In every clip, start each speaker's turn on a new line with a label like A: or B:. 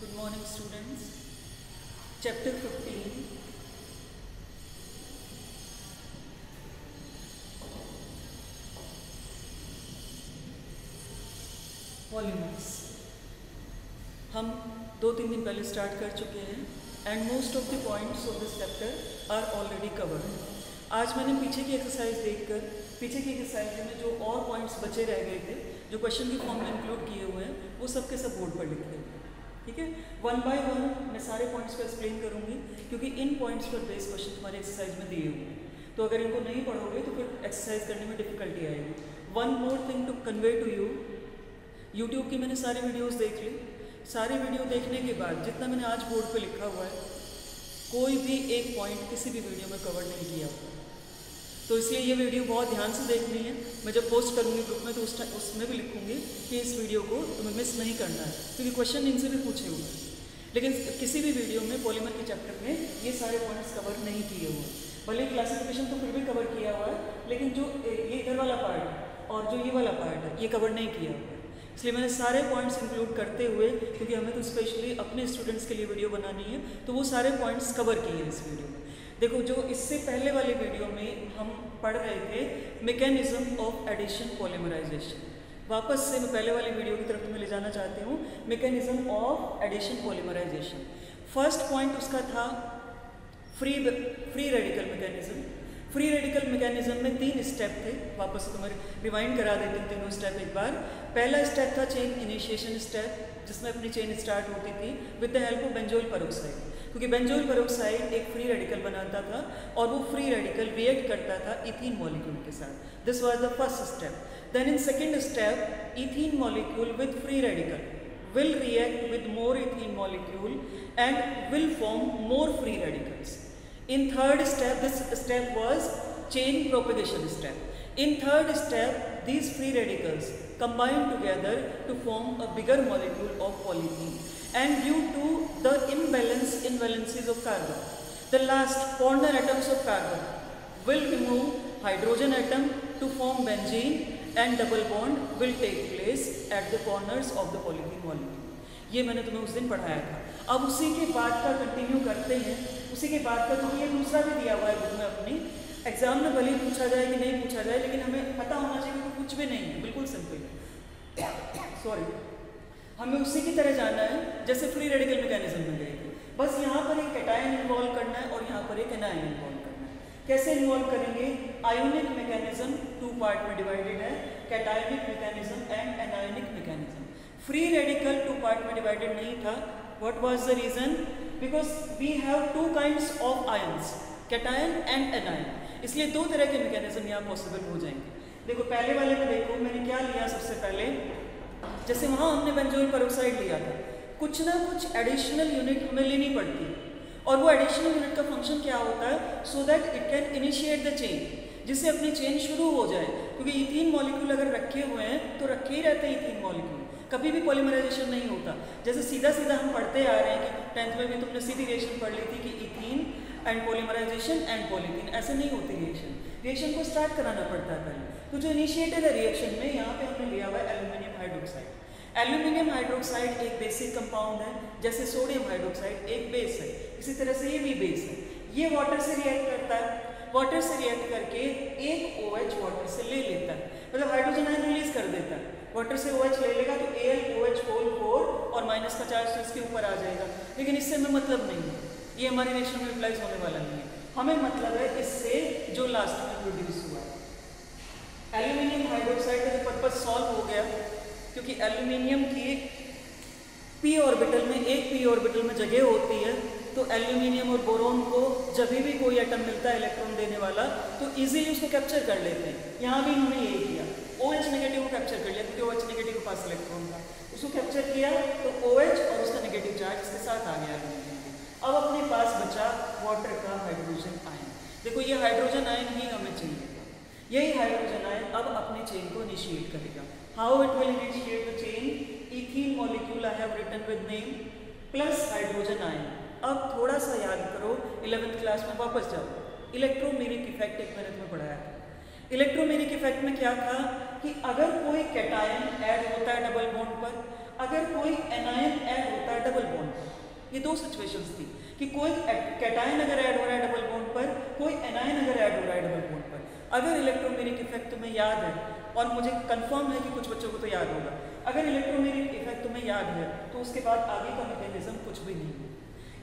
A: Good morning, students. Chapter 15. Polymers. हम 2-3 दिन पहले स्टार्ट कर चुके हैं and most of the points of this chapter are already covered. आज मैंने पीछे की एक्सरसाइज देखकर पीछे की एक्सरसाइज में जो और पॉइंट्स बचे रह गए थे, जो क्वेश्चन की फॉर्म में इंक्लूड किए हुए हैं, वो सब के सब बोर्ड पर लिखे हुए हैं। ठीक है, 1 बाय 1 मैं सारे पॉइंट्स को एक्सप्लेन करूंगी क्योंकि इन पॉइंट्स पर बेस क्वेश्चन तुम्हारे एक्सरसाइज में दिए हुए हैं। तो अगर इनको नहीं पढ़ोगे तो फिर एक्सरसाइज करने में डिफिकल्टी आएगी। One more thing to convey to you, YouTube की मैंने सारे वीडियोज़ देख ली। सारे वीडियो देखने के बाद जितना मैंने आज बोर्ड पे लिखा हुआ है, कोई भी एक पॉइंट किसी भी वीडियो में कवर नहीं किया हुआ। तो इसलिए ये वीडियो बहुत ध्यान से देखनी है। मैं जब पोस्ट करूँगी ग्रुप में तो उसमें भी लिखूँगी कि इस वीडियो को तुम्हें मिस नहीं करना है, क्योंकि क्वेश्चन इनसे भी पूछे हुए हैं। लेकिन किसी भी वीडियो में पॉलीमर के चैप्टर में ये सारे पॉइंट्स कवर नहीं किए हुए। भले क्लासिफिकेशन तो फिर भी कवर किया हुआ है, लेकिन जो ये इधर वाला पार्ट है और जो ये वाला पार्ट है, ये कवर नहीं किया हुआ है। इसलिए मैंने सारे पॉइंट्स इंक्लूड करते हुए, क्योंकि हमें तो स्पेशली अपने स्टूडेंट्स के लिए वीडियो बनानी है, तो वो सारे पॉइंट्स कवर किए हैं इस वीडियो में। देखो, जो इससे पहले वाले वीडियो में हम पढ़ रहे थे मैकेनिज्म ऑफ एडिशन पॉलीमराइजेशन। वापस से मैं पहले वाली वीडियो की तरफ तुम्हें ले जाना चाहती हूँ। Mechanism of addition polymerisation, first point उसका था free radical mechanism. Free radical mechanism में 3 स्टेप थे। वापस से तुम्हें रिवाइंड करा देती हूँ तीनों स्टेप एक बार। पहला स्टेप था चेन इनिशिएशन स्टेप, जिसमें अपनी चेन स्टार्ट होती थी with the help of benzoyl peroxide, क्योंकि बेंजोइल पेरोक्साइड एक फ्री रेडिकल बनाता था और वो फ्री रेडिकल रिएक्ट करता था इथीन मॉलिक्यूल के साथ। This was the first step. Then in second step, ethene molecule with free radical will react with more ethene molecule and will form more free radicals. In third step, this step was chain propagation step. In third step, these free radicals combine together to form a bigger molecule of polyethene, and due to the imbalance in valencies of carbon, the last corner atoms of carbon will remove hydrogen atom to form benzene, and double bond will take place at the corners of the polyethene molecule। ये मैंने तुम्हें उस दिन पढ़ाया था। अब उसी के बाद का कंटिन्यू करते हैं। उसी के बाद का तुम्हें ये दूसरा भी दिया हुआ है बुक में अपनी। एग्जाम में भले पूछा जाए कि नहीं पूछा जाए, लेकिन हमें पता होना चाहिए कि कुछ भी नहीं है, बिल्कुल सिंपल है। सॉरी, हमें उसी की तरह जाना है जैसे फ्री रेडिकल मैकेनिज्म में गए थे। बस यहाँ पर एक कैटायन इन्वॉल्व करना है और यहाँ पर एक एनायन इन्वॉल्व करना है। कैसे इन्वॉल्व करेंगे? आयोनिक मैकेनिज्म 2 पार्ट में डिवाइडेड है, cationic mechanism and anionic mechanism. Free radical 2 part में डिवाइडेड नहीं था। What was the reason? Because we have 2 kinds of ions, cation and anion, इसलिए 2 तरह के मैकेनिज्म यहाँ पॉसिबल हो जाएंगे। देखो, पहले वाले में देखो मैंने क्या लिया। सबसे पहले जैसे वहाँ हमने बेंजोइल पेरोक्साइड लिया था, कुछ ना कुछ एडिशनल यूनिट हमें लेनी पड़ती है, और वो एडिशनल यूनिट का फंक्शन क्या होता है? So that it can initiate the chain, जिससे अपनी चेन शुरू हो जाए। क्योंकि इथीन मॉलिक्यूल अगर रखे हुए हैं तो रखे ही रहते हैं इथीन मॉलिक्यूल, कभी भी पॉलीमराइजेशन नहीं होता। जैसे सीधा सीधा हम पढ़ते आ रहे हैं कि 10th में भी तुमने सीधी रिएक्शन पढ़ ली थी कि ethene and polymerisation and polythene, ऐसे नहीं होती रिएक्शन को स्टार्ट कराना पड़ता है पहले। तो जो इनिशिएटेड है रिएक्शन में, यहाँ पे हमने लिया हुआ है एल्यूमिनियम हाइड्रोक्साइड। एल्यूमिनियम हाइड्रोक्साइड एक बेसिक कंपाउंड है, जैसे सोडियम हाइड्रोक्साइड एक बेस है, इसी तरह से ये भी बेस है। ये वाटर से रिएक्ट करता है, वाटर से रिएक्ट करके एक OH वाटर से ले लेता है, मतलब हाइड्रोजन आयन रिलीज कर देता है। वाटर से OH ले लेगा तो AlOH4 और माइनस का चार्ज तो इसके ऊपर आ जाएगा। लेकिन इससे हमें मतलब नहीं है, ये हमारी रिएक्शन में यूटिलाइज होने वाला नहीं है। हमें मतलब है इससे जो लास्ट में प्रोड्यूस हुआ है। एल्यूमिनियम हाइड्रोक्साइड का जो पर्पज सॉल्व हो गया, क्योंकि एल्यूमिनियम की p ऑर्बिटल में, एक p ऑर्बिटल में जगह होती है, तो एल्यूमिनियम और बोरोन को जब भी कोई एटम मिलता है इलेक्ट्रॉन देने वाला, तो इजीली उसको कैप्चर कर लेते हैं। यहाँ भी इन्होंने यही किया, OH नेगेटिव को कैप्चर कर लिया, क्योंकि OH नेगेटिव के पास इलेक्ट्रॉन था, उसको कैप्चर किया तो OH और उसका नेगेटिव चार्ज इसके साथ आ गया एल्यूमिनियम के। अब अपने पास बचा वाटर का हाइड्रोजन आयन। देखो, ये हाइड्रोजन आयन ही हमें चाहिए। यही हाइड्रोजन आयन अब अपने चेन को इनिशिएट करेगा। How it will initiate the chain? Ethene molecule I have written with name plus hydrogen ion. अब थोड़ा सा याद करो, 11th क्लास में वापस जाओ। इलेक्ट्रोमेरिक इफेक्ट एक मैंने तुम्हें पढ़ाया था। इलेक्ट्रोमेरिक इफेक्ट में क्या था कि अगर कोई कैटायन ऐड होता है डबल बॉन्ड पर, अगर कोई एनायन ऐड होता है डबल बॉन्ड ये दो सिचुएशंस थी कि कोई कैटायन अगर ऐड हो रहा है डबल बॉन्ड पर, कोई एनायन अगर ऐड हो रहा है डबल बॉन्ड पर। अगर इलेक्ट्रोमेरिक इफेक्ट तुम्हें याद है, और मुझे कंफर्म है कि कुछ बच्चों को तो याद होगा, अगर इलेक्ट्रोमेरिक इफेक्ट तुम्हें याद है तो उसके बाद आगे का मैकेनिज्म कुछ भी नहीं है।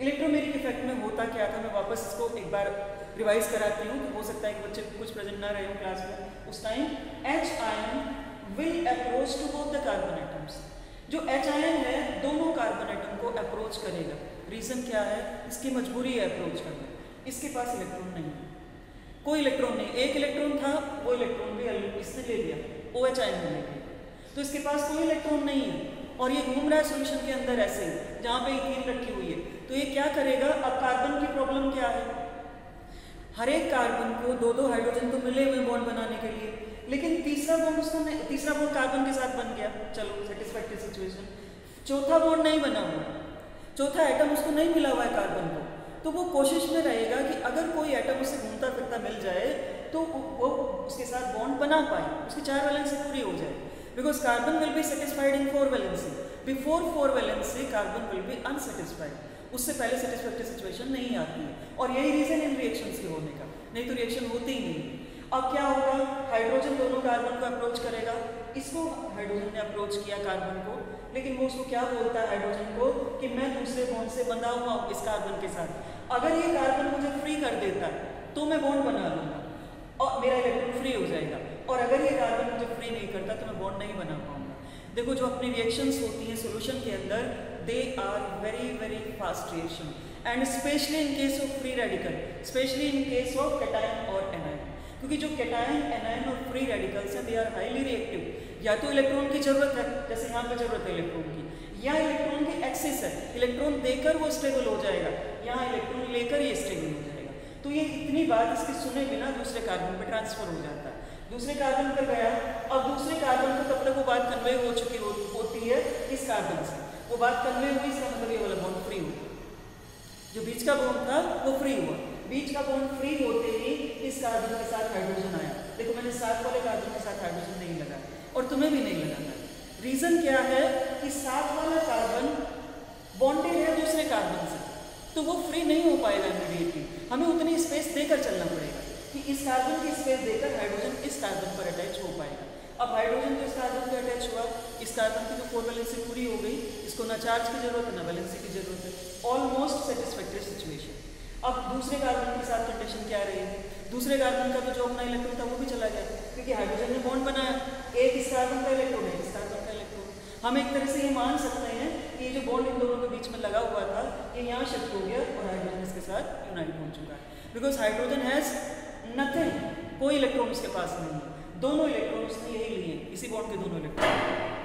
A: इलेक्ट्रोमेरिक इफेक्ट में होता क्या था, मैं वापस इसको एक बार रिवाइज कराती हूँ, हो सकता है कि बच्चे कुछ प्रेजेंट ना रहे हो क्लास में उस time. H ion will approach to both the carbon atoms. जो H आयन है दोनों कार्बन एटम को अप्रोच करेगा। रीजन क्या है, इसकी मजबूरी है अप्रोच करना, इसके पास इलेक्ट्रॉन नहीं है, कोई इलेक्ट्रॉन नहीं। एक इलेक्ट्रॉन था, वो इलेक्ट्रॉन भी इसने ले लिया, OH आयन ने ले लिया, तो इसके पास कोई इलेक्ट्रॉन नहीं है और ये घूम रहा है सॉल्यूशन के अंदर ऐसे ही जहाँ पे इथीन रखी हुई है। तो ये क्या करेगा, अब कार्बन की प्रॉब्लम क्या है, हर एक कार्बन को दो दो हाइड्रोजन तो मिले हुए बॉन्ड बनाने के लिए, लेकिन तीसरा बॉन्ड कार्बन के साथ बन गया, चलो सेटिस्फैक्टरी सिचुएशन। चौथा बॉन्ड नहीं बना हुआ, चौथा एटम उसको नहीं मिला हुआ है कार्बन को, तो वो कोशिश में रहेगा कि अगर कोई एटम उससे घूमता फिरता मिल जाए तो वो उसके साथ बॉन्ड बना पाए, उसकी 4 वैलेंसी पूरी हो जाए। Because carbon will be satisfied in 4 valency, before 4 valency carbon will be unsatisfied, उससे पहले सेटिस्फैक्टरी सिचुएशन नहीं आती है। और यही रीजन इन रिएक्शंस के होने का, नहीं तो रिएक्शन होती ही नहीं। अब क्या होगा, हाइड्रोजन दोनों कार्बन को अप्रोच करेगा, इसको हाइड्रोजन ने अप्रोच किया कार्बन को, लेकिन वो उसको क्या बोलता है हाइड्रोजन को कि मैं दूसरे बॉन्ड से बंधा हुआ हूँ इस कार्बन के साथ, अगर ये कार्बन मुझे फ्री कर देता है तो मैं बॉन्ड बना लूंगा और मेरा इलेक्ट्रॉन फ्री हो जाएगा, और अगर ये कार्बन मुझे फ्री नहीं करता तो मैं बॉन्ड नहीं बना पाऊंगा। देखो जो अपनी रिएक्शंस होती हैं सॉल्यूशन के अंदर, they are very very fast reaction, and specially in case of free radical, specially in case of cation और एनायन, क्योंकि जो कैटायन, एनायन और फ्री रेडिकल्स हैं दे आर हाईली रिएक्टिव। या तो इलेक्ट्रॉन की जरूरत है, जैसे यहाँ पे जरूरत है इलेक्ट्रॉन की, या इलेक्ट्रॉन की एक्सिस है, इलेक्ट्रॉन देकर वो स्टेबल हो जाएगा, यहाँ इलेक्ट्रॉन लेकर ये स्टेबल हो जाएगा। तो ये इतनी बात इसके सुने बिना दूसरे कार्बन पे ट्रांसफर हो जाता है, दूसरे कार्बन पर गया, अब दूसरे कार्बन को तब तक वो बात कन्वे हो चुकी होती है इस कार्बन से, वो बात कन्वे हुई, इसका मतलब ये वाला बॉन्ड फ्री हुआ, जो बीच का बॉन्ड था वो फ्री हुआ। बीच का बॉन्ड फ्री होते ही इस कार्बन के साथ हाइड्रोजन आया। देखो मैंने साथ वाले कार्बन के साथ हाइड्रोजन नहीं लगाया और तुम्हें भी नहीं लगाना। रीजन क्या है कि साथ वाला कार्बन बॉन्डेड है दूसरे कार्बन से, तो वो फ्री नहीं हो पाएगा इमीडिएटली, हमें उतनी स्पेस देकर चलना पड़ेगा कि इस कार्बन की स्पेस देकर हाइड्रोजन इस कार्बन पर अटैच हो पाएगा। अब हाइड्रोजन तो इस कार्बन पर अटैच हुआ, इस कार्बन की तो 4 वैलेंसी पूरी हो गई, इसको ना चार्ज की जरूरत है ना वैलेंसी की जरूरत है, ऑलमोस्ट सेटिस्फैक्टरी सिचुएशन। अब दूसरे कार्बन के साथ कंडीशन क्या रही, दूसरे कार्बन का तो जो अपना इलेक्ट्रॉन था वो भी चला गया, क्योंकि हाइड्रोजन ने बॉन्ड बनाया, एक इस कार्बन का इलेक्ट्रॉन है, इस कार्बन का इलेक्ट्रॉन। हम एक तरह से ये मान सकते हैं कि ये जो बॉन्ड इन दोनों के बीच में लगा हुआ था ये यहाँ शिफ्ट हो गया और हाइड्रोजन इसके साथ यूनाइट हो चुका है, बिकॉज हाइड्रोजन हैज नथिंग, कोई इलेक्ट्रॉन उसके पास नहीं है, दोनों इलेक्ट्रॉन उसने यही लिए, इसी बॉन्ड के दोनों इलेक्ट्रॉन,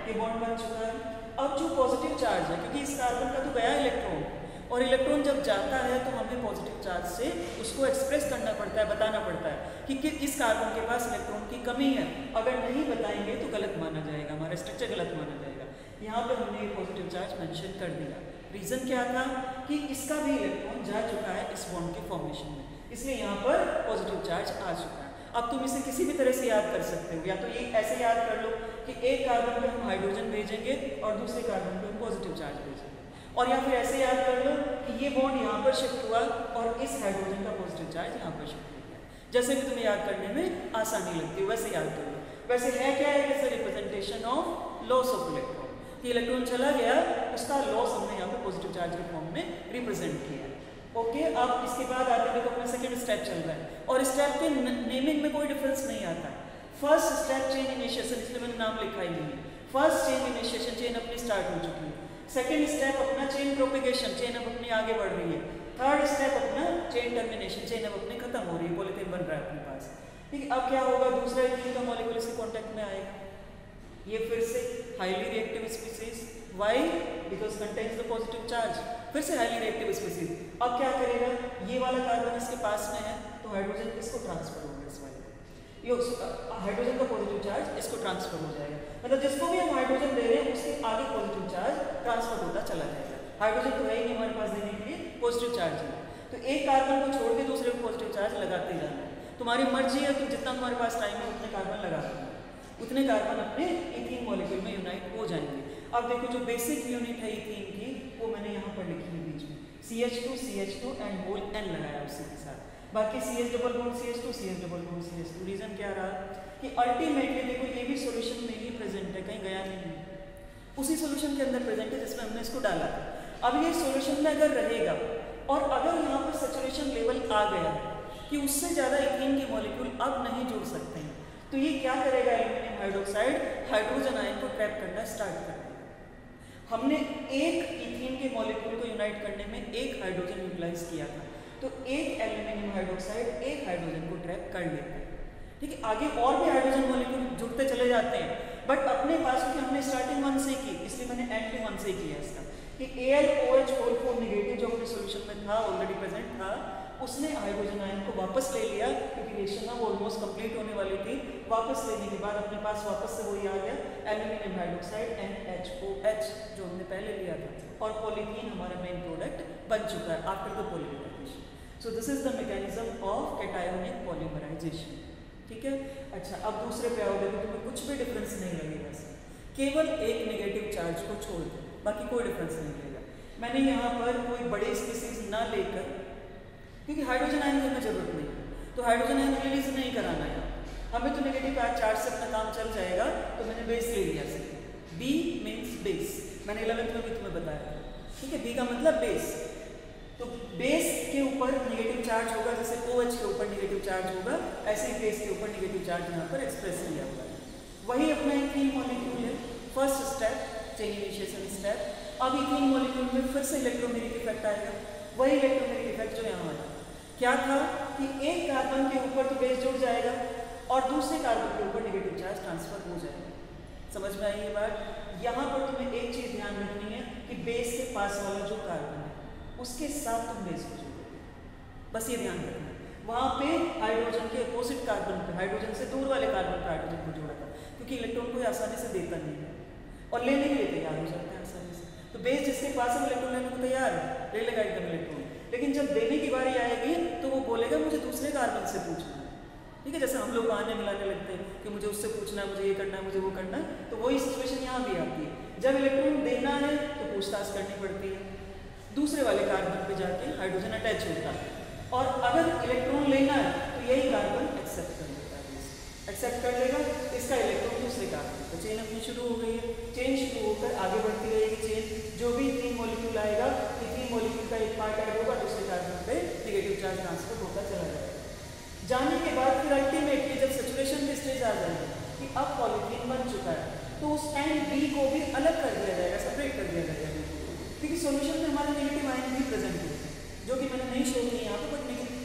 A: ये बॉन्ड बन चुका है। अब जो पॉजिटिव चार्ज है, क्योंकि इस कार्बन का तो गया इलेक्ट्रॉन, और इलेक्ट्रॉन जब जाता है तो हमें पॉजिटिव चार्ज से उसको एक्सप्रेस करना पड़ता है, बताना पड़ता है कि इस कार्बन के पास इलेक्ट्रॉन की कमी है, अगर नहीं बताएंगे तो गलत माना जाएगा, हमारा स्ट्रक्चर गलत माना जाएगा। यहाँ पर हमने पॉजिटिव चार्ज मेंशन कर दिया। रीजन क्या था कि इसका भी इलेक्ट्रॉन जा चुका है इस बॉन्ड के फॉर्मेशन में, इसलिए यहाँ पर पॉजिटिव चार्ज आ चुका है। अब तुम इसे किसी भी तरह से याद कर सकते हो, या तो ये ऐसे याद कर लो कि एक कार्बन पे हम हाइड्रोजन भेजेंगे और दूसरे कार्बन पे हम पॉजिटिव चार्ज भेजेंगे, और या फिर ऐसे याद कर लो कि ये बॉन्ड यहाँ पर शिफ्ट हुआ और इस हाइड्रोजन का पॉजिटिव चार्ज यहाँ पर शिफ्ट हो गया। जैसे भी तुम्हें याद करने में आसानी लगती है वैसे याद कर लो। वैसे है क्या है, it's a representation of loss of electron, कि इलेक्ट्रॉन चला गया उसका लॉस हमने यहाँ पर पॉजिटिव चार्ज के फॉर्म में रिप्रेजेंट किया है। ओके, अब इसके बाद आते देखो अपना सेकेंड स्टेप चल रहा है, और स्टेप के नेमिंग में कोई डिफरेंस नहीं आता। फर्स्ट स्टेप चेन इनिशिएशन, इसलिए मैंने नाम लिखा ही नहीं, फर्स्ट चेन इनिशिएशन, चेन अपनी स्टार्ट हो चुकी है। सेकेंड स्टेप अपना चेन प्रोपेगेशन, चेन अब अपनी आगे बढ़ रही है। थर्ड स्टेप अपना चेन टर्मिनेशन, चेन अब अपनी खत्म हो रही है, पॉलीथीन बन रहा है अपने पास। ठीक है, अब क्या होगा, दूसरा इथीन का मॉलिक्यूल इसके कांटेक्ट में आएगा, ये फिर से highly reactive species, why, because contains the positive charge, फिर से हाईली रिएक्टिव स्पीसीज। अब क्या करेगा, ये वाला कार्बन इसके पास में है तो हाइड्रोजन इसको ट्रांसफर होगा, इस वाले ये हाइड्रोजन का पॉजिटिव चार्ज इसको ट्रांसफर हो जाएगा, मतलब जिसको भी हम हाइड्रोजन दे रहे हैं उसके आगे पॉजिटिव चार्ज ट्रांसफर होता चला जाएगा। हाइड्रोजन तो है ही नहीं हमारे पास देने के लिए पॉजिटिव चार्ज है, तो एक कार्बन को छोड़ के दूसरे को पॉजिटिव चार्ज लगाते जाना है। तुम्हारी मर्जी है, तुम जितना तुम्हारे पास टाइम है उतने कार्बन लगा देना, उतने कार्बन अपने इथीन मॉलिक्यूल में यूनाइट हो जाएंगे। अब देखो जो बेसिक यूनिट है इथीन की वो मैंने यहाँ पर लिखी है बीच में, CH2 एंड मोल N लगाया उसी के साथ, बाकी CH double bond CH2 CH double bond CH2। Reason क्या रहा कि अल्टीमेटली देखो ये भी सॉल्यूशन में ही प्रेजेंट है, कहीं गया नहीं है, उसी सॉल्यूशन के अंदर प्रेजेंट है जिसमें हमने इसको डाला था। अब ये सॉल्यूशन में अगर रहेगा और अगर यहाँ पर सैचुरेशन लेवल आ गया कि उससे ज़्यादा इथीन के मॉलिक्यूल अब नहीं जुड़ सकते हैं, तो ये क्या करेगा, एल्यूमिनियम हाइड्रोक्साइड हाइड्रोजन आयन को ट्रैप करना स्टार्ट कर देगा। हमने एक इथीन के मॉलिक्यूल को यूनाइट करने में एक हाइड्रोजन यूटिलाइज किया था, तो एक एल्यूमिनियम हाइड्रोक्साइड एक हाइड्रोजन को ट्रैप कर लेता है। ठीक है, आगे और भी हाइड्रोजन मॉलिक्यूल जुड़ते चले जाते हैं, बट अपने पास क्योंकि हमने स्टार्टिंग 1 से की, इसलिए मैंने एंड भी 1 से किया इसका कि AlOH4 नेगेटिव जो अपने सॉल्यूशन में था, ऑलरेडी प्रेजेंट था, उसने हाइड्रोजन आयन को वापस ले लिया क्योंकि रिएक्शन अब ऑलमोस्ट कंप्लीट होने वाली थी। वापस लेने के बाद अपने पास वापस से वही आ गया एल्यूमिनियम हाइड्रोक्साइड NHOH जो हमने पहले लिया था, और पॉलीथीन हमारा मेन प्रोडक्ट बन चुका है after the polymerisation. So this is the mechanism of cationic polymerisation. ठीक है, अच्छा अब दूसरे पे आओगे तो तुम्हें कुछ भी डिफरेंस नहीं लगेगा इसमें, केवल एक नेगेटिव चार्ज को छोड़ दो, बाकी कोई डिफरेंस नहीं लगेगा। मैंने यहाँ पर कोई बड़े स्पीसीज ना लेकर, क्योंकि हाइड्रोजन आयन की हमें जरूरत नहीं है, तो हाइड्रोजन आयन रिलीज नहीं कराना है हमें, तो नेगेटिव चार्ज से अपना काम चल जाएगा। तो मैंने बेस ले लिया सिर्फ, B मीन्स बेस, मैंने 11th में भी तुम्हें बताया। ठीक है, B का मतलब बेस, तो बेस के ऊपर नेगेटिव चार्ज होगा, जैसे OH के ऊपर नेगेटिव चार्ज होगा, ऐसे ही बेस के ऊपर नेगेटिव चार्ज यहाँ पर एक्सप्रेस किया हुआ है। वही अपना इथीन मॉलिक्यूल है, first step chain initiation step. अब इथीन मॉलिक्यूल में फिर से इलेक्ट्रोमेरिक इफेक्ट आएगा, वही इलेक्ट्रोमेरिक इफेक्ट जो यहाँ आया। क्या था कि एक कार्बन के ऊपर तो बेस जुड़ जाएगा और दूसरे कार्बन के ऊपर नेगेटिव चार्ज ट्रांसफर हो जाएगा। समझ में आई ये बात। यहाँ पर तुम्हें एक चीज ध्यान रखनी है कि बेस के पास वाला जो कार्बन है उसके साथ तुम बेस को जोड़ोगे, बस ये ध्यान रखना। वहाँ पे हाइड्रोजन के अपोजिट कार्बन पे, हाइड्रोजन से दूर वाले कार्बन पे हाइड्रोजन को जोड़ा था, क्योंकि इलेक्ट्रॉन को आसानी से देता नहीं है और लेने के लिए तैयार हो जाते हैं आसानी से। तो बेस जिसके पास है इलेक्ट्रॉन लेने को तैयार है, ले लेगा एकदम इलेक्ट्रॉन, लेकिन जब देने की बारी आएगी तो वो बोलेगा मुझे दूसरे कार्बन से पूछना है। ठीक है, जैसे हम लोग बहाने मिलाने लगते हैं कि मुझे उससे पूछना है, मुझे ये करना है, मुझे वो करना है, तो वही सिचुएशन यहाँ भी आती है। जब इलेक्ट्रॉन देना है तो पूछताछ करनी पड़ती है, दूसरे वाले कार्बन पे जाके हाइड्रोजन अटैच होता है, और अगर इलेक्ट्रॉन लेना है तो यही कार्बन एक्सेप्ट कर लेता है, एक्सेप्ट कर लेगा, इसका इलेक्ट्रॉन दूसरे कार्बन तो चेन अपनी शुरू हो गई है। चेन शुरू होकर आगे बढ़ती रहेगी चेन, जो भी इथीन मॉलिक्यूल आएगा, इथीन मॉलिक्यूल का एक पार्ट ऐड होगा, दूसरे कार्बन पे नेगेटिव चार्ज ट्रांसफर होता चला जाएगा। जाने के बाद फिर अल्टीमेटली जब सैचुरेशन की स्टेज आ जाएगी कि अब पॉलीथीन बन चुका है, तो उस टाइम B को भी अलग कर दिया जाएगा, सेपरेट कर दिया जाएगा, क्योंकि सॉल्यूशन में हमारे नेगेटिव आयन भी प्रेजेंट होते हैं, जो कि मैंने नहीं शो किया यहाँ पे, बट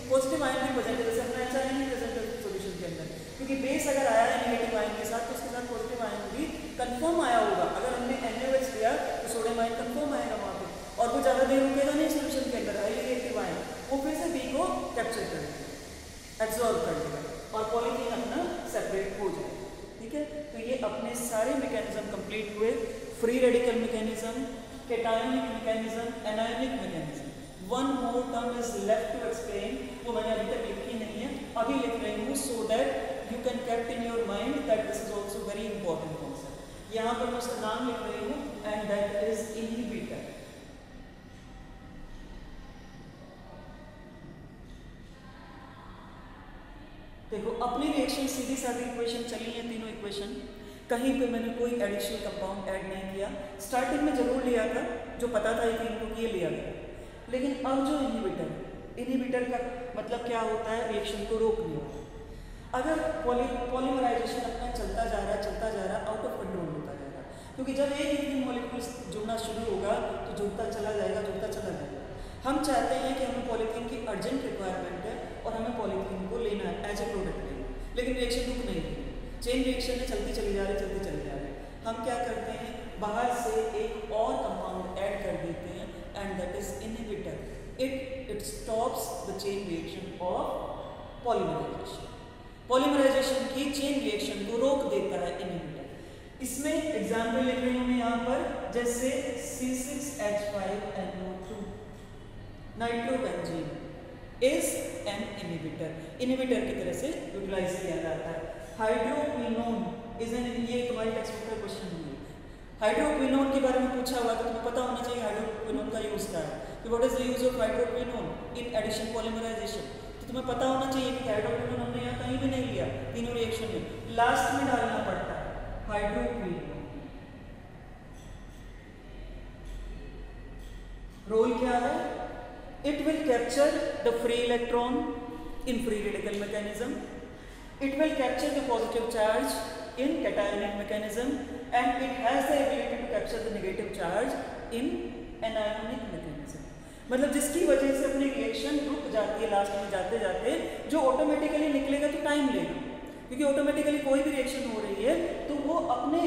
A: पॉजिटिव आयन भी प्रेजेंट है, जैसे अपना अच्छा आयन प्रेजेंट है सॉल्यूशन के अंदर, क्योंकि बेस अगर आया है नेगेटिव आयन के साथ तो उसके साथ पॉजिटिव आयन भी कंफर्म आया होगा। अगर हमने NaOH लिया तो सोडियम आयन कंफर्म आएगा वहाँ पे, और वो ज़्यादा देर रुकेगा नहीं सॉल्यूशन के अंदर, हाईली रिएक्टिव आयन वो फिर से B को कैप्चर कर लेगा, एब्जॉर्ब कर लेगा, और पॉलीथीन अपना सेपरेट हो जाएगा। ठीक है, तो ये अपने सारे मैकेनिज्म कंप्लीट हुए, free radical mechanism, cationic mechanism, anionic mechanism. One more term is left to explain, वो मैंने अभी तक लिखी नहीं है, अभी लिख रही हूँ, so that you can kept in your mind that this is also very important concept. यहाँ पर मैं उसका नाम लिख रही हूँ, एंड दैट इज इनहिबिटर। देखो अपनी रिएक्शन सीधी सादी इक्वेशन चली है, तीनों इक्वेशन, कहीं पे मैंने कोई एडिशनल कंपाउंड ऐड नहीं किया। स्टार्टिंग में जरूर लिया था, जो पता था कि इनको ये लिया गया, लेकिन अब जो इनहिबिटर का मतलब क्या होता है, रिएक्शन को रोकने वाला। अगर पॉलीमराइजेशन अपना चलता जा रहा है, आउट ऑफ कंट्रोल होता जाएगा, क्योंकि जब एक इथीन मॉलिक्यूल जुड़ना शुरू होगा तो जुड़ता चला जाएगा। हम चाहते हैं कि हमें पॉलीथीन की अर्जेंट रिक्वायरमेंट है और हमें पॉलीथीन को लेना है एज ए प्रोडक्ट लेना, लेकिन रिएक्शन रुक नहीं रही, चेन रिएक्शन में चलती चली जा रही। हम क्या करते हैं, बाहर से एक और कंपाउंड ऐड कर देते हैं, and that is inhibitor. It stops the chain reaction of polymerisation की चेन रिएक्शन को रोक देता है इनहिबिटर। इसमें एग्जाम्पल लिख रही हूँ मैं यहाँ पर, जैसे C6H5NO2 nitrobenzene is an inhibitor की तरह से यूटिलाइज किया जाता है। हाइड्रोक्विनोन इज एन, ये तुम्हारी टेक्स्ट बुक का क्वेश्चन है, हाइड्रोक्विनोन के बारे में पूछा हुआ तो तुम्हें पता होना चाहिए हाइड्रोक्विनोन का यूज क्या है। कि what is the use of hydroquinone in addition polymerisation. तो तुम्हें पता होना चाहिए कि हाइड्रोक्विनोन हमने यहाँ कहीं भी नहीं लिया, तीनों रिएक्शन में लास्ट में डालना पड़ता है हाइड्रोक्विनोन। रोल क्या है? It will capture the free electron in free radical mechanism, it will capture the positive charge in cationic mechanism and it has the ability to capture the negative charge in anionic mechanism। मतलब जिसकी वजह से अपनी reaction रुक जाती है last में जाते जाते, जो ऑटोमेटिकली निकलेगा तो टाइम लेगा, क्योंकि ऑटोमेटिकली कोई भी रिएक्शन हो रही है तो वो अपने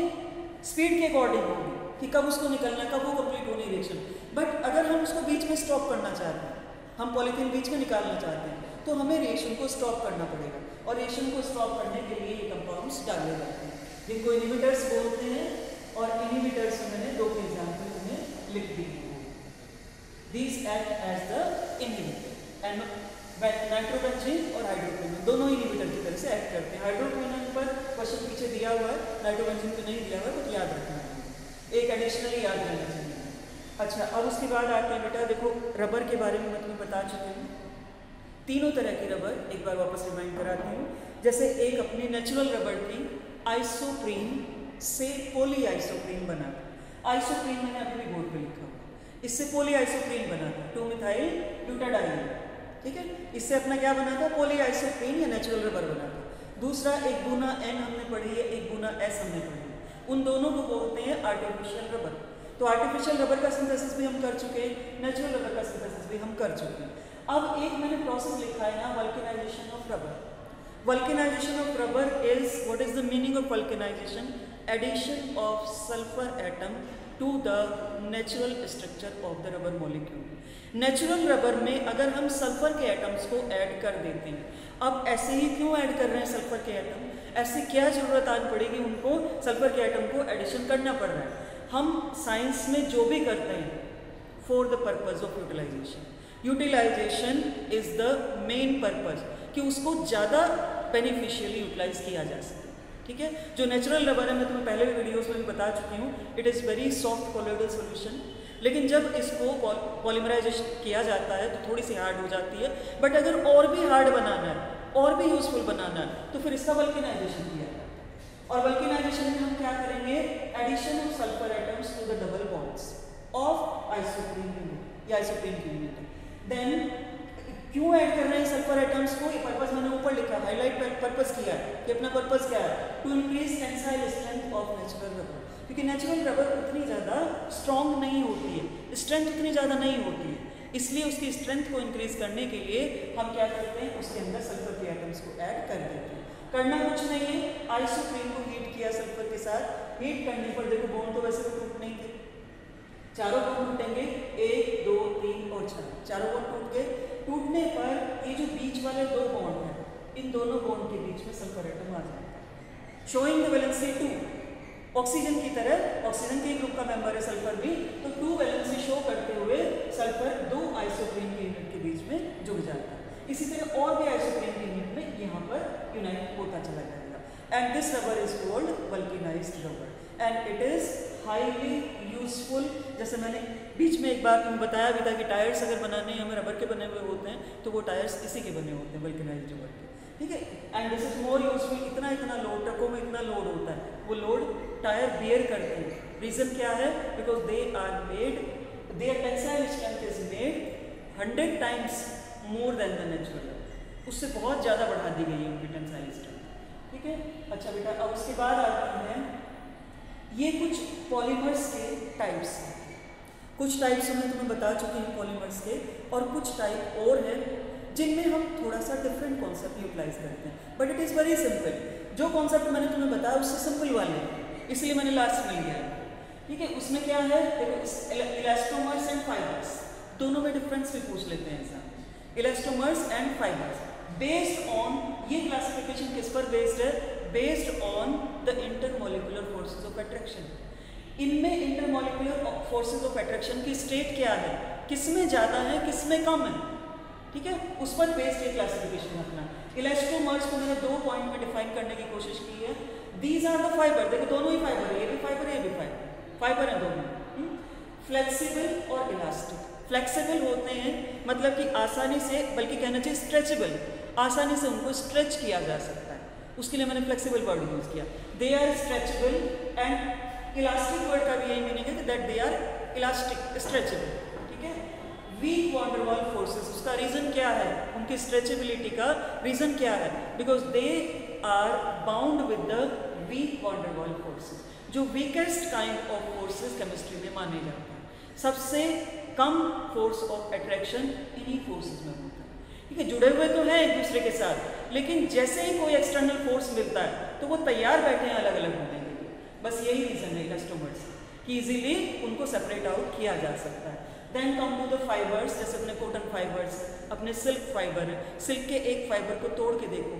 A: स्पीड के अकॉर्डिंग होगी कि कब उसको निकलना है, कब वो कंप्लीट होनी रिएक्शन। बट अगर हम उसको बीच में स्टॉप करना चाहते हैं, हम पॉलीथीन बीच में निकालना चाहते हैं, तो हमें रिएक्शन को स्टॉप करना पड़ेगा और रिएक्शन को स्टॉप करने के लिए ये कंपाउंड्स डाले जाते हैं जिनको इनहिबिटर्स बोलते हैं। और इनहिबिटर्स में मैंने 2 के एग्जाम्पल तुम्हें लिख दी है। These act as the inhibitor and nitrobenzene और हाइड्रोक्विनोन दोनों इनहिबिटर की तरह से एक्ट करते हैं। हाइड्रोक्विनोन पर क्वेश्चन पीछे दिया हुआ है, नाइट्रोबेंजीन को नहीं दिया हुआ है, तो याद रखना है, एक एडिशनली याद रहना चाहिए। अच्छा, अब उसके बाद आते हैं बेटा, देखो रबर के बारे में मैं तुम्हें बता चुकी हूँ, तीनों तरह की रबर एक बार वापस रिमाइंड कराती हूँ। जैसे एक अपनी नेचुरल रबर थी, आइसोप्रीन से पॉली आइसोप्रीन बना था। आइसोप्रीन मैंने अभी भी बोर्ड पे लिखा हुआ, इससे पॉली आइसोप्रीन बना था, 2-मिथाइल ब्यूटाडाइन, ठीक है। इससे अपना क्या बना था? पॉली आइसोप्रीन या नेचुरल रबर बना था। दूसरा एक गुना N हमने पढ़ी है, एक गुना S हमने पढ़ी है, उन दोनों को बोलते हैं आर्टिफिशियल रबर। तो आर्टिफिशियल रबर का सिंथेसिस भी हम कर चुके हैं, नेचुरल रबर का सिंथेसिस भी हम कर चुके हैं। अब एक मैंने प्रोसेस लिखा है ना, vulcanisation of rubber. Vulcanization of rubber is, what is the meaning of vulcanization? Addition of sulfur atom to the natural structure of the rubber molecule। Natural rubber में अगर हम सल्फर के एटम्स को ऐड कर देते हैं, अब ऐसे ही क्यों ऐड कर रहे हैं सल्फर के एटम? ऐसी क्या जरूरत आज पड़ेगी उनको सल्फर के एटम को एडिशन करना पड़ रहा है? हम साइंस में जो भी करते हैं for the purpose of utilisation. Utilisation is the main purpose कि उसको ज़्यादा बेनिफिशियली यूटिलाइज किया जा सके, ठीक है। जो नेचुरल रबर है, मैं तुम्हें पहले भी वीडियोस में भी बता चुकी हूँ, it is very soft colloidal solution, लेकिन जब इसको पॉलीमराइजेशन किया जाता है तो थोड़ी सी हार्ड हो जाती है। बट अगर और भी हार्ड बनाना है और भी यूजफुल बनाना है तो फिर इसका वल्केनाइजेशन किया जाता है। और वल्केनाइजेशन में हम क्या करेंगे? Addition of sulphur atoms to the double bonds of isoprene unit या आइसोप्रीन की यूनिट। देन क्यों ऐड कर रहे हैं सल्फर एटम्स को? ये पर्पस मैंने ऊपर लिखा, हाईलाइट पर्पस किया है कि अपना पर्पस क्या है? To increase tensile strength of natural rubber, क्योंकि नेचुरल रबर उतनी ज़्यादा स्ट्रॉन्ग नहीं होती है, स्ट्रेंथ उतनी ज़्यादा नहीं होती है, इसलिए उसकी स्ट्रेंथ को इंक्रीज करने के लिए हम क्या करते हैं? उसके अंदर सल्फर के एटम्स को ऐड कर देते हैं। करना कुछ नहीं है, आइसोप्रीन को हीट किया सल्फर के साथ, हीट करने पर देखो बॉन्ड तो वैसे तो टूट नहीं थे, चारों बॉन्ड टूटेंगे, 1, 2, 3 और 4, चारों बॉन्ड टूट गए। टूटने पर ये जो बीच वाले 2 बॉन्ड हैं, इन दोनों बॉन्ड के बीच में सल्फर एटम आ जाता है, शोइंग द वैलेंसी 2। ऑक्सीजन की तरह, ऑक्सीजन के ग्रुप का मेंबर है सल्फर भी, तो 2 वैलेंसी शो करते हुए सल्फर 2 आइसोप्रीन के यूनिट के बीच में जुड़ जाता है। इसी तरह और भी आइसोप्रीन के यूनिट में यहाँ पर यूनाइट होता चला जाएगा। And this rubber is called vulcanised rubber and it is highly useful. जैसे मैंने बीच में एक बार तुम्हें बताया भी था कि टायर्स अगर बनाने हमें रबर के बने हुए होते हैं तो वो टायर्स इसी के बने होते हैं, वल्केनाइज्ड रबर के, ठीक है। And this is more useful. इतना लोड, ट्रकों में इतना लोड होता है, वो लोड टायर बियर करते हैं। रीजन क्या है? Because they are made, their tensile strength is made 100 times more than the natural, उससे बहुत ज़्यादा बढ़ा दी गई है उनकी टेंसाइल स्ट्रेंथ, ठीक है। अच्छा बेटा, अब उसके बाद आते हैं, ये कुछ पॉलीमर्स के टाइप्स हैं। कुछ टाइप्स मैं तुम्हें बता चुकी हूँ पॉलीमर्स के, और कुछ टाइप और हैं जिनमें हम थोड़ा सा डिफरेंट कॉन्सेप्ट यूटिलाइज करते हैं, but it is very simple. जो कॉन्सेप्ट मैंने तुम्हें बताया उससे सिंपल वाले, इसलिए मैंने लास्ट में लिया है, ठीक है। उसमें क्या है? देखो, इलास्टोमर्स एंड फाइबर्स, दोनों में डिफरेंस भी पूछ लेते हैं exam. Elastomers and fibres based on, ये क्लासिफिकेशन किस पर बेस्ड है? Based on the intermolecular forces of attraction. इनमें इंटरमॉलिक्यूलर फोर्सेस ऑफ अट्रैक्शन की स्टेट क्या है, किसमें ज़्यादा है किसमें कम है, ठीक है, उस पर बेस्ड ये क्लासिफिकेशन रखना। इलास्टोमर्स को मैंने 2 पॉइंट में डिफाइन करने की कोशिश की है। दीज आर द फाइबर, देखो दोनों ही फाइबर है, ये भी फाइबर है, ये भी फाइबर है, दोनों फ्लेक्सिबल और इलास्टिक। फ्लेक्सिबल होते हैं मतलब कि आसानी से, बल्कि कहना चाहिए स्ट्रेचेबल, आसानी से उनको स्ट्रेच किया जा सकता है, उसके लिए मैंने फ्लेक्सिबल वर्ड यूज़ किया। They are stretchable and elastic word का भी यही मीनिंग है कि that they are elastic, stretchable, ठीक है। Weak van der Waals forces, उसका रीज़न क्या है, उनकी स्ट्रेचेबिलिटी का रीज़न क्या है, because they are bound with the weak van der Waals forces, जो weakest kind of forces chemistry में माने जाते हैं। सबसे कम फोर्स ऑफ अट्रैक्शन इन्हीं फोर्सेस में होता है, ठीक है। जुड़े हुए तो हैं एक दूसरे के साथ, लेकिन जैसे ही कोई एक्सटर्नल फोर्स मिलता है तो वो तैयार बैठे हैं अलग अलग होने के लिए। बस यही रीज़न है इलास्टोमर्स कि इजीली उनको सेपरेट आउट किया जा सकता है। Then come to the fibres, जैसे अपने कॉटन फाइबर्स, अपने सिल्क फाइबर है, सिल्क के एक फाइबर को तोड़ के देखो,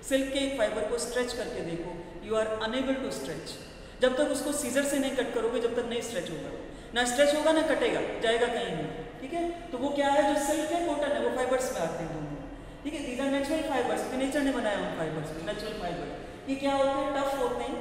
A: सिल्क के एक फाइबर को स्ट्रेच करके देखो, you are unable to stretch. जब तक उसको सीजर से नहीं कट करोगे जब तक नहीं स्ट्रेच होगा, ना स्ट्रेच होगा ना कटेगा, जाएगा कहीं नहीं, ठीक है। तो वो क्या है, जो सिल्क है, कॉटन है, वो फाइबर्स में आते हैं दोनों, ठीक है। These are natural fibres, nature ने बनाया उन फाइबर्स में, नेचुरल फाइबर। ये क्या होते हैं, टफ होते हैं,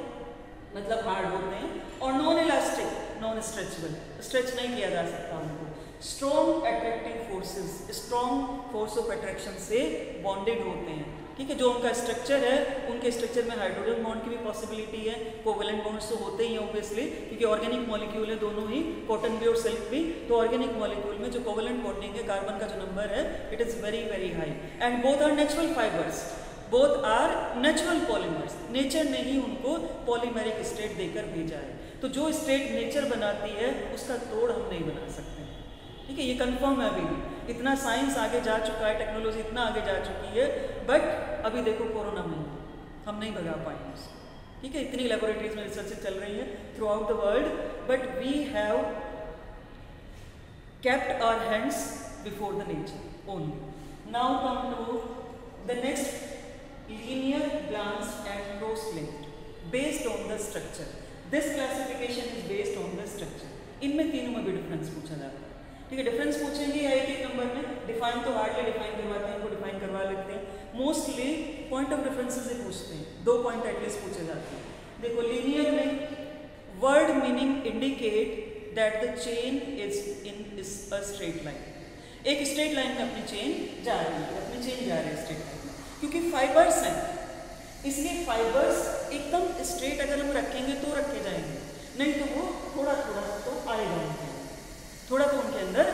A: मतलब हार्ड होते हैं, और non elastic, non stretchable, stretch नहीं किया जा सकता उनको। Strong attractive forces, strong force of attraction से बॉन्डेड होते हैं, ठीक है। जो उनका स्ट्रक्चर है, उनके स्ट्रक्चर में हाइड्रोजन बॉन्ड की भी पॉसिबिलिटी है, कोवेलेंट बॉन्ड्स तो होते ही हैं ऑब्वियसली, क्योंकि ऑर्गेनिक मॉलिक्यूल है दोनों ही, कॉटन भी और सिल्क भी। तो ऑर्गेनिक मॉलिक्यूल में जो कोवेलेंट बॉन्डिंग है, कार्बन का जो नंबर है, it is very very high. And both are natural fibres, both are natural polymers, nature ने ही उनको पॉलीमेरिक स्टेट देकर भेजा है। तो जो स्टेट नेचर बनाती है उसका तोड़ हम नहीं बना सकते, ठीक है। ये कंफर्म है, अभी भी इतना साइंस आगे जा चुका है, टेक्नोलॉजी इतना आगे जा चुकी है, बट अभी देखो कोरोना में हम नहीं भगा पाए उसको, ठीक है। इतनी लेबोरेटरीज में रिसर्च चल रही है throughout the world, but we have kept our hands before the nature only. Now come to the next, linear, branched and cross-linked based on the structure. This classification is based on the structure. इनमें तीनों में भी difference पूछा जाता है, ठीक है। Difference पूछेंगे या एक एक नंबर में, डिफाइन तो हार्डली डिफाइन करवाते हैं, इनको डिफाइन करवा लेते हैं। मोस्टली पॉइंट ऑफ डिफरेंसेस से पूछते हैं, 2 पॉइंट एटलीस्ट पूछे जाते हैं। देखो लीनियर में word meaning indicate that the chain is a straight line, एक स्ट्रेट लाइन में अपनी चेन जा रही है, अपनी चेन जा रही है स्ट्रेट लाइन में, क्योंकि फाइबर्स हैं, इसलिए फाइबर्स एकदम स्ट्रेट अगर हम रखेंगे तो रखे जाएंगे, नहीं तो वो थोड़ा थोड़ा तो आएगा उनके अंदर, थोड़ा तो उनके अंदर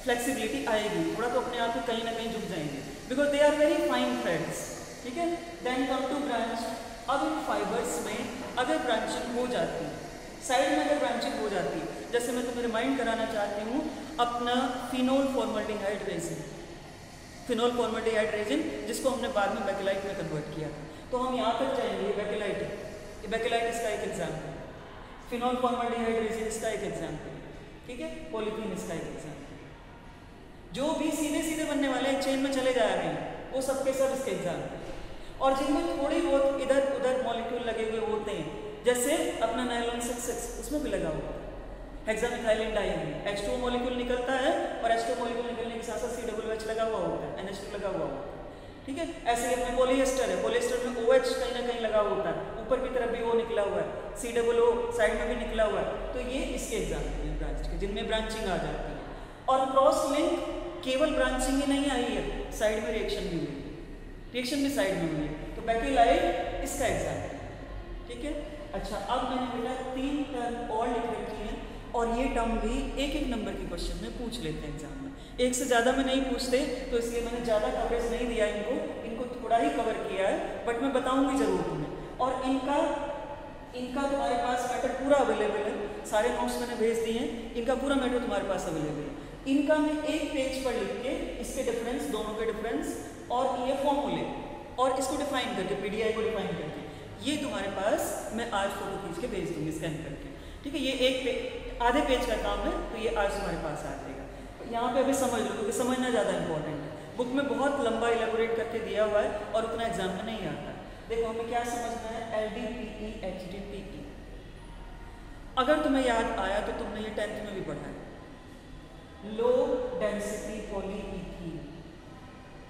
A: फ्लेक्सिबिलिटी आएगी, थोड़ा तो अपने आप ही कहीं ना कहीं झुक जाएंगे, because they are very fine threads, ठीक है। Then come to branch. अब इन फाइबर्स में अगर ब्रांचिंग हो जाती है, साइड में अगर ब्रांचिंग हो जाती है, जैसे मैं तुम्हें रिमाइंड कराना चाहती हूँ अपना phenol formaldehyde resin, phenol formaldehyde resin जिसको हमने बाद में बेकेलाइट में कन्वर्ट किया, तो हम यहाँ तक जाएंगे बेकेलाइट, बेकेलाइट इसका एक एग्जाम्पल, फिनोल फॉर्मल्डिहाइड रेजिन इसका एक एग्जाम्पल, ठीक है। पॉलीथीन इसका एक एग्जाम्पल। जो भी सीधे सीधे बनने वाले चेन में चले जा रहे हैं वो सबके सब इसके एग्जाम्पल, और जिनमें थोड़ी बहुत इधर उधर मॉलिक्यूल लगे हुए होते हैं, जैसे अपना नायलॉन 6 उसमें भी लगा हुआ है हेक्सामिथाइलिन डाइईन, H2O मॉलिक्यूल निकलता है और H2O मॉलिक्यूल निकलने के साथ साथ COOH लगा हुआ होता है, NH2 लगा हुआ होता है, ठीक है। ऐसे ही अपने पॉलिएस्टर है, पॉलिएस्टर में OH कहीं ना कहीं लगा होता है, ऊपर की तरफ भी O निकला हुआ है, COO साइड में भी निकला हुआ है, तो ये इसके एग्जाम्पल है ब्रांच के, जिनमें ब्रांचिंग आ जाती है। और क्रॉस लिंक केवल ब्रांचिंग ही नहीं आई है, साइड में रिएक्शन भी हुई है, रिएक्शन भी साइड में हुई है, तो बेकेलाइट इसका एग्जाम्पल, ठीक है। अच्छा, अब मैंने बेटा 3 टर्म और लिख रखी हैं, और ये टर्म भी एक एक नंबर के क्वेश्चन में पूछ लेते हैं एग्जाम में, एक से ज़्यादा में नहीं पूछते, तो इसलिए मैंने ज़्यादा कवरेज नहीं दिया इनको थोड़ा ही कवर किया है, बट मैं बताऊंगी ज़रूर तुम्हें। और इनका तुम्हारे पास मैटर पूरा अवेलेबल है, सारे नोट्स मैंने भेज दिए हैं, इनका पूरा मैटर तुम्हारे पास अवेलेबल है। इनका मैं एक पेज पर लिख के इसके डिफरेंस, दोनों के डिफरेंस और ये फॉर्मूले और इसको डिफाइन करके, PDI को डिफाइन करके, ये तुम्हारे पास मैं आज फोटो खींच के भेज दूँगी स्कैन करके, ठीक है। ये आधे पेज का काम है, तो ये आज तुम्हारे पास आ जाएगा। यहाँ पे अभी समझ लो, क्योंकि समझना ज़्यादा इंपॉर्टेंट है, बुक में बहुत लंबा इलेबोरेट करके दिया हुआ है और उतना एग्जाम में नहीं आता। देखो हमें क्या समझना है, LDPE HDPE, अगर तुम्हें याद आया तो तुमने ये 10th में भी पढ़ा है, low density polyethene,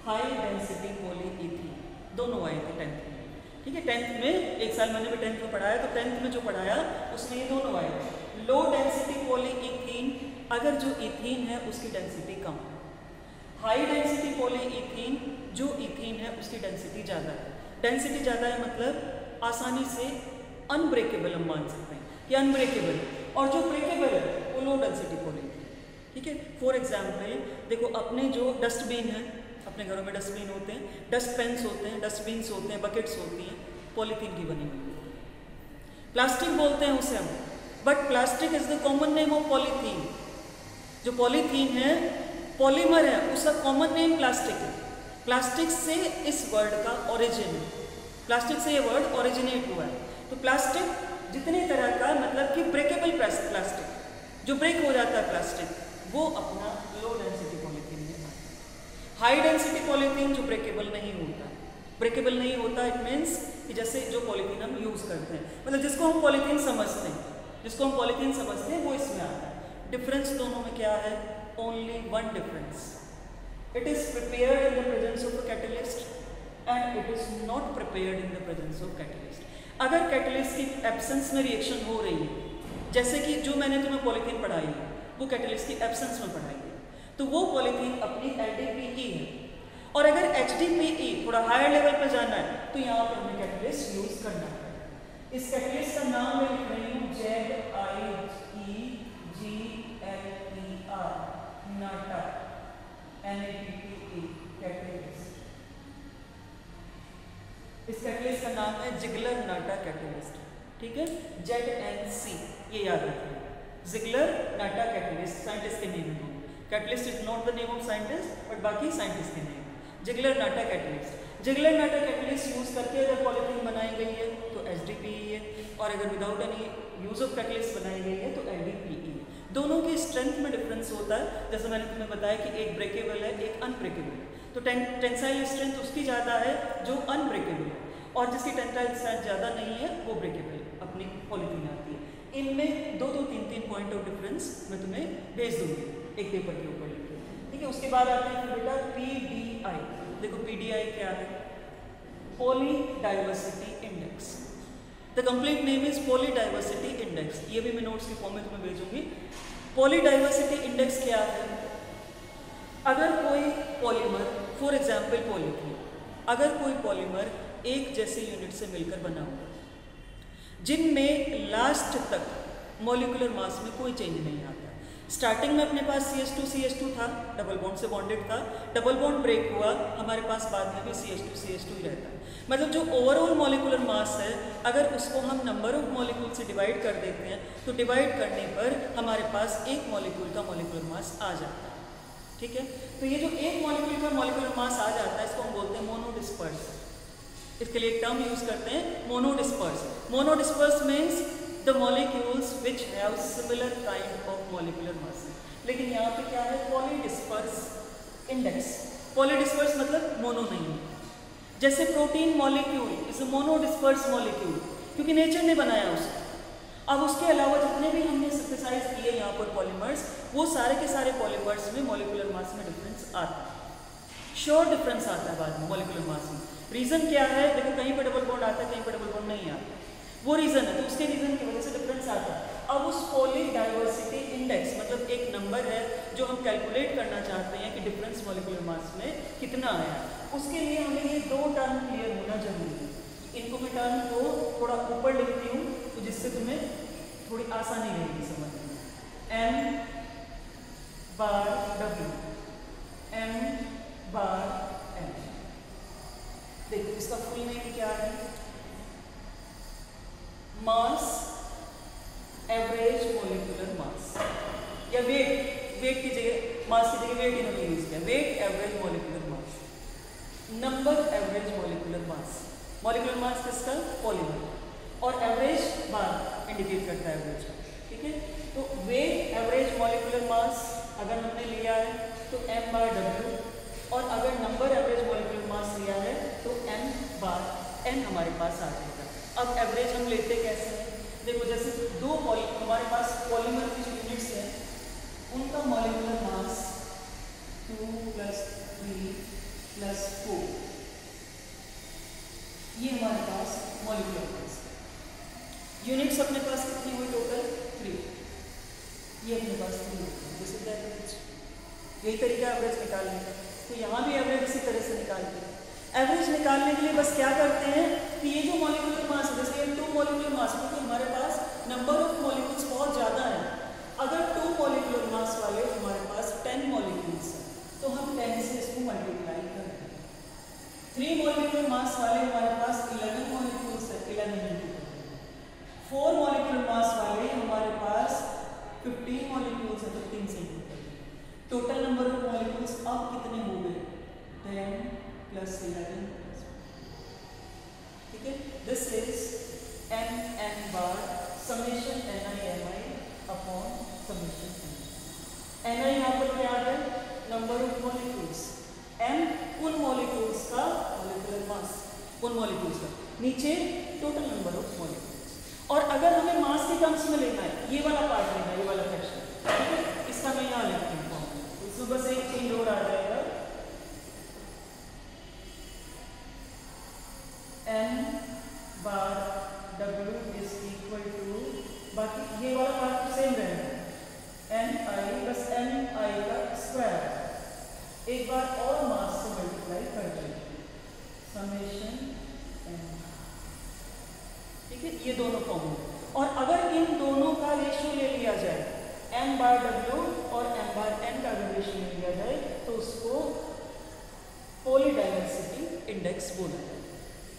A: high density polyethene, दोनों आए थे 10th में, ठीक है। 10th में, एक साल मैंने भी 10th में पढ़ाया, तो 10th में जो पढ़ाया उसमें ये दोनों आए थे। लो डेंसिटी पॉलीइथीन अगर जो इथीन है उसकी डेंसिटी कम है। हाई डेंसिटी पॉलीइथीन, जो इथीन है उसकी डेंसिटी ज़्यादा है। डेंसिटी ज़्यादा है मतलब आसानी से अनब्रेकेबल हम मान सकते हैं कि अनब्रेकेबल, और जो ब्रेकेबल है वो लो डेंसिटी पॉलीइथीन। ठीक है, फॉर एग्जाम्पल देखो अपने जो डस्टबिन है, अपने घरों में डस्टबिन होते हैं, डस्ट पेन्स होते हैं, डस्टबिन्स होते हैं, बकेट्स होती हैं, पॉलीथीन की बनी हुई। प्लास्टिक बोलते हैं उसे हम, but plastic is the common name of polythene. जो पॉलीथीन है पॉलीमर है, उसका कॉमन नेम प्लास्टिक है। प्लास्टिक से इस वर्ड का ओरिजिन है, प्लास्टिक से ये वर्ड ओरिजिनेट हुआ है। तो प्लास्टिक जितने तरह का, मतलब कि ब्रेकेबल प्लास्टिक, जो ब्रेक हो जाता है प्लास्टिक, वो अपना लो डेंसिटी पॉलीथीन में आता है। हाई डेंसिटी पॉलीथीन जो ब्रेकेबल नहीं होता, ब्रेकेबल नहीं होता इट मीन्स कि जैसे जो पॉलीथीन हम यूज़ करते हैं, मतलब जिसको हम पॉलीथीन समझते हैं, जिसको हम पॉलीथीन समझते हैं वो इसमें आता है। डिफरेंस दोनों में क्या है? Only one difference, it is prepared in the presence of a catalyst and it is not prepared in the presence of catalyst. अगर कैटलिस्ट की एब्सेंस में रिएक्शन हो रही है, जैसे कि जो मैंने तुम्हें पॉलीथीन पढ़ाई है वो कैटलिस्ट की एब्सेंस में पढ़ाई है, तो वो पॉलीथीन अपनी LDPE है। और अगर HDPE थोड़ा हायर लेवल पर जाना है तो यहाँ पर हमें कैटलिस्ट यूज करना है। इस कैटलिस्ट का नाम मैं लिख रही हूँ ZIGLER, नाटा, NATTA, कैटलिस्ट। इस कैटलिस्ट का नाम है जिगलर नाटा कैटलिस्ट। ठीक है, ZNC, ये याद रखिए, जिगलर नाटा कैटलिस्ट साइंटिस्ट के नेम है। Catalyst is not the name of scientist but बाकी साइंटिस्ट के नेम। जिगलर नाटा कैटलिस्ट, जिगलर नाटा कैटलिस्ट यूज करके अगर पॉलीथीन बनाई गई है तो HDPE है, और अगर without any use of catalyst बनाई गई है तो LDPE है। दोनों की स्ट्रेंथ में डिफरेंस होता है, जैसे मैंने तुम्हें बताया कि एक ब्रेकेबल है, एक अनब्रेकेबल है। तो टेंसाइल स्ट्रेंथ उसकी ज़्यादा है जो अनब्रेकेबल है, और जिसकी टेंसाइल स्ट्रेंथ ज़्यादा नहीं है वो ब्रेकेबल अपनी पॉलीथीन आती है। इनमें दो तीन पॉइंट ऑफ डिफरेंस मैं तुम्हें भेज दूंगी एक पेपर के ऊपर लिख के। ठीक है, उसके बाद आते हैं बेटा PDI। देखो PDI क्या है? Poly diversity index. The complete name is poly diversity index. ये भी मैं नोट्स के फॉर्म में तुम्हें भेजूंगी। पॉली डाइवर्सिटी इंडेक्स क्या है? अगर कोई पॉलीमर, फॉर एग्जाम्पल पॉलीथीन, अगर कोई पॉलीमर एक जैसे यूनिट से मिलकर बना हुआ जिनमें लास्ट तक मॉलिक्यूलर मास में कोई चेंज नहीं आता। स्टार्टिंग में अपने पास CH2 था, डबल बॉन्ड से बॉन्डेड था, डबल बॉन्ड ब्रेक हुआ, हमारे पास बाद में भी CH2 ही रहता है। मतलब जो ओवरऑल मॉलिक्यूलर मास है, अगर उसको हम नंबर ऑफ मॉलिक्यूल से डिवाइड कर देते हैं तो डिवाइड करने पर हमारे पास एक मॉलिक्यूल का मॉलिक्यूलर मास आ जाता है। ठीक है, तो ये जो एक मॉलिक्यूल का मॉलिक्यूलर मास आ जाता है इसको हम बोलते हैं मोनोडिस्पर्स। इसके लिए एक टर्म यूज करते हैं monodisperse. Monodisperse means the molecules which have similar kind of molecular mass. लेकिन यहाँ पे क्या है? पॉलीडिस्पर्स इंडेक्स। पॉलीडिस्पर्स मतलब मोनो नहीं है। जैसे protein molecule is a monodisperse molecule, क्योंकि नेचर ने बनाया उसको। अब उसके अलावा जितने भी हमने सिंथेसाइज किए यहाँ पर पॉलीमर्स, वो सारे के सारे पॉलीमर्स में मॉलिक्यूलर मास में डिफरेंस आता है। श्योर डिफरेंस आता है बाद में मॉलिक्यूलर मास में। रीजन क्या है? देखो कहीं पर डबल बॉन्ड आता है, कहीं पर डबल बॉन्ड नहीं आता, वो रीजन है, तो उसके रीजन की वजह से डिफरेंस आता है। अब उस पॉली डाइवर्सिटी इंडेक्स मतलब एक नंबर है जो हम कैलकुलेट करना चाहते हैं कि डिफरेंस मॉलिक्यूलर मास में कितना आया, उसके लिए हमें ये दो टर्म क्लियर होना जरूरी है। इनको मैं टर्म को थोड़ा ऊपर लिखती हूँ तो जिससे तुम्हें थोड़ी आसानी रहेगी समझने में। M बार W, M बार M। देखो इसका फुल नेम क्या है? मास एवरेज मॉलिक्यूलर मास, या वेट की जगह, मास की जगह वेट इन्होंने यूज किया। Weight average molecular mass, number average molecular mass. Molecular mass किसका? पॉलीमर, और एवरेज बार इंडिकेट करता है एवरेज। ठीक है, तो वेट एवरेज मॉलिक्यूलर मास अगर हमने लिया है तो M बार W, और अगर नंबर एवरेज मॉलिक्यूलर मास लिया है तो M बार N हमारे पास आ जाएगा। अब एवरेज हम लेते कैसे हैं? देखो जैसे दो हमारे पास पॉलीमर की जो यूनिट्स हैं उनका मॉलिक्यूलर मास 2 + 3 + 4, ये हमारे पास मॉलिक्यूलर मास। यूनिट्स अपने पास कितनी हुई टोटल? 3, ये अपने पास 3 होती है। यही तरीका एवरेज निकालने का। तो यहाँ भी एवरेज इसी तरह से निकालते हैं। एवरेज निकालने के लिए बस क्या करते हैं कि ये जो मॉलिक्यूलर मास है, जैसे ये 2 मॉलिक्यूलर मास, क्योंकि हमारे पास नंबर ऑफ मॉलिक्यूल्स बहुत ज़्यादा है। अगर 2 मॉलिक्यूलर मास वाले हमारे पास 10 मॉलिक्यूल्स हैं तो हम 10 से इसको मल्टीप्लाई करते हैं। 3 मॉलिक्यूलर मास वाले हमारे पास 11 मॉलिक्यूल्स है, 11 इंटू 4 मॉलिक्यूलर मास वाले हमारे पास 15 मॉलिक्यूल्स है, 15 से into. Total number of molecules अब कितने हो गए? 10 प्लस 11। ठीक है, this is n bar summation ni upon summation n। ni यहाँ पर क्या है? Number of molecules. m कुल मॉलिक्यूल्स का मॉलिक्यूलर मास, कुल मॉलिक्यूल्स का। नीचे टोटल नंबर ऑफ मॉलिक्यूल्स। और अगर हमें मास के टर्म्स में लेना है, ये वाला पार्ट लेना है, ये वाला फ्रैक्शन, ठीक है, इसका मैं यहाँ लिखती हूँ। इसमें बस एक चेंज और आ जाएगा, n बार w इज इक्वल टू, बाकी ये वाला पार्ट तो सेम रहेगा, ni बस ni का स्क्वायर, एक बार और मास से मल्टीप्लाई कर देंगे, समेशन n। ठीक है, ये दोनों फॉर्म हो। और अगर इन दोनों का रेशियो ले लिया जाए, m बार w और m बार n का अगर रेशियो ले लिया जाए तो उसको पॉलीडाइवर्सिटी इंडेक्स बोला जाए।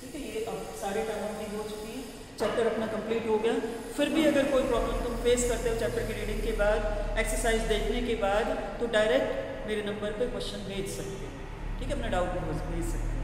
A: ठीक है, ये अब सारे टर्म की हो चुकी है, चैप्टर अपना कंप्लीट हो गया। फिर भी अगर कोई प्रॉब्लम तुम फेस करते हो चैप्टर की रीडिंग के बाद, एक्सरसाइज देखने के बाद, तो डायरेक्ट मेरे नंबर पे क्वेश्चन भेज सकते हो। ठीक है, अपना डाउट भेज सकते हो।